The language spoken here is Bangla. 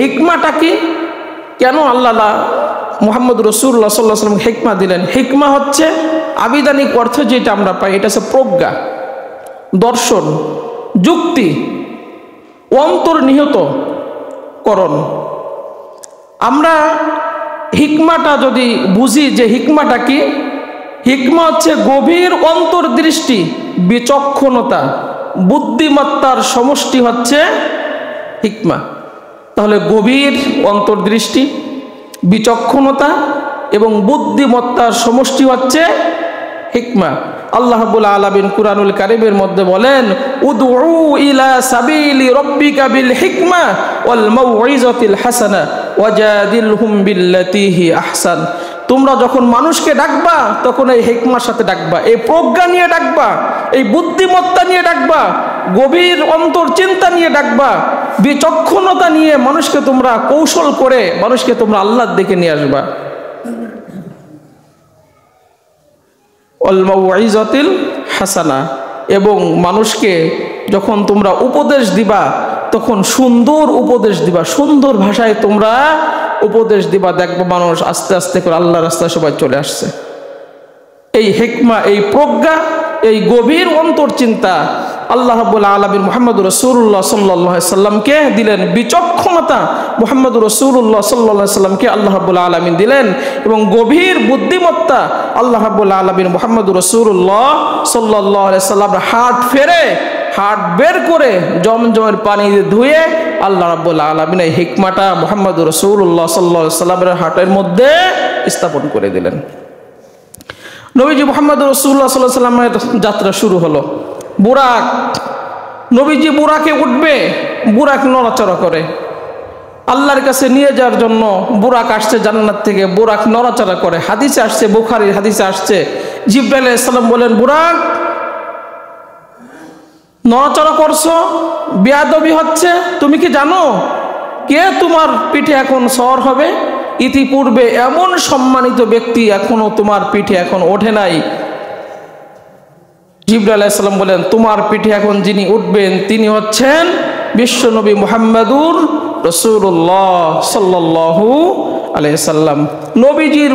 হিকমাটা কি? কেন আল্লাহ মুহাম্মদ রাসূলুল্লাহ সাল্লাল্লাহু আলাইহি ওয়াসাল্লাম হিকমা দিলেন? হিকমা হচ্ছে আবিধানিক অর্থ যেটা আমরা পাই, এটা হচ্ছে প্রজ্ঞা, দর্শন, যুক্তি, অন্তর্নিহিত করণ। আমরা হিকমাটা যদি বুঝি যে হিকমাটা কি, হিকমা হচ্ছে গভীর অন্তর্দৃষ্টি, বিচক্ষণতা, বুদ্ধিমত্তার সমষ্টি হচ্ছে হিকমা। তাহলে গভীর অন্তর্দৃষ্টি, বিচক্ষণতা এবং বুদ্ধিমত্তার সমষ্টি হচ্ছে হিকমা। আল্লাহ রাব্বুল আলামিন কুরআনুল কারীমের মধ্যে বলেন, উদউ ইলা সাবিলি রাব্বিকা বিল হিকমা ওয়াল মাউইজাতিল হাসানা ওয়াজাদিলহুম বিল্লাতী হি আহসান। তোমরা যখন মানুষকে ডাকবা তখন এই হিকমার সাথে ডাকবা, এই প্রজ্ঞা নিয়ে ডাকবা, এই বুদ্ধিমত্তা নিয়ে ডাকবা, গভীর অন্তর চিন্তা নিয়ে ডাকবা, বিচক্ষণতা নিয়ে মানুষকে তোমরা কৌশল করে মানুষকে তোমরা আল্লাহর দিকে নিয়ে আসবা। ওয়াল মাউইজাতিল হাসানা, এবং মানুষকে যখন তোমরা উপদেশ দিবা তখন সুন্দর উপদেশ দিবা, সুন্দর ভাষায় তোমরা উপদেশ দিবা। দেখবো মানুষ আস্তে আস্তে করে আল্লাহর রাস্তায় সবাই চলে আসছে। এই হিকমা, এই প্রজ্ঞা, এই গভীর অন্তর চিন্তা আল্লাহ রাব্বুল আলামিন মুহাম্মদুর রাসূলুল্লাহ সাল্লাল্লাহু আলাইহি সাল্লামকে দিলেন। বিচক্ষণতা মুহাম্মদুর রাসূলুল্লাহ সাল্লাল্লাহু আলাইহি সাল্লামকে আল্লাহ রাব্বুল আলামিন দিলেন, এবং গভীর বুদ্ধিমত্তা আল্লাহ রাব্বুল আলামিন মুহাম্মদুর রাসূলুল্লাহ সাল্লাল্লাহু আলাইহি সাল্লাম হাট বের করে জমজমের পানি দিয়ে ধুয়ে আল্লাহ রাব্বুল আলামিন এই হিকমাটা মুহাম্মদুর রাসূলুল্লাহ সাল্লাল্লাহু আলাইহি সাল্লামের হাটের মধ্যে স্থাপন করে দিলেন। নবীজি মুহাম্মদুর রাসূলুল্লাহ সাল্লাল্লাহু আলাইহি সাল্লামের যাত্রা শুরু হলো। বুরাক, নবীজি বুরাকে উঠবে, বুরাক নড়াচড়া করে। আল্লাহর কাছে নিয়ে যাওয়ার জন্য বুরাক আসছে জান্নাত থেকে, বুরাক নড়াচড়া করে। হাদিসে আসছে, বুখারীর হাদিসে আসছে, জিবরাইল আলাইহিস সালাম বলেন, বুরাক নড়াচড়া করছো, বেয়াদবি হচ্ছে। তুমি কি জানো কে তোমার পিঠে এখন সওয়ার হবে? ইতিপূর্বে এমন সম্মানিত ব্যক্তি এখনো তোমার পিঠে এখন ওঠে নাই। জিবরাইল আলাইহিস সালাম বলেন, তোমার পিঠে এখন যিনি উঠবেন তিনি হচ্ছেন বিশ্বনবী মুহাম্মদুর রাসূলুল্লাহ সাল্লাল্লাহু আলাইহি সাল্লাম। নবীজির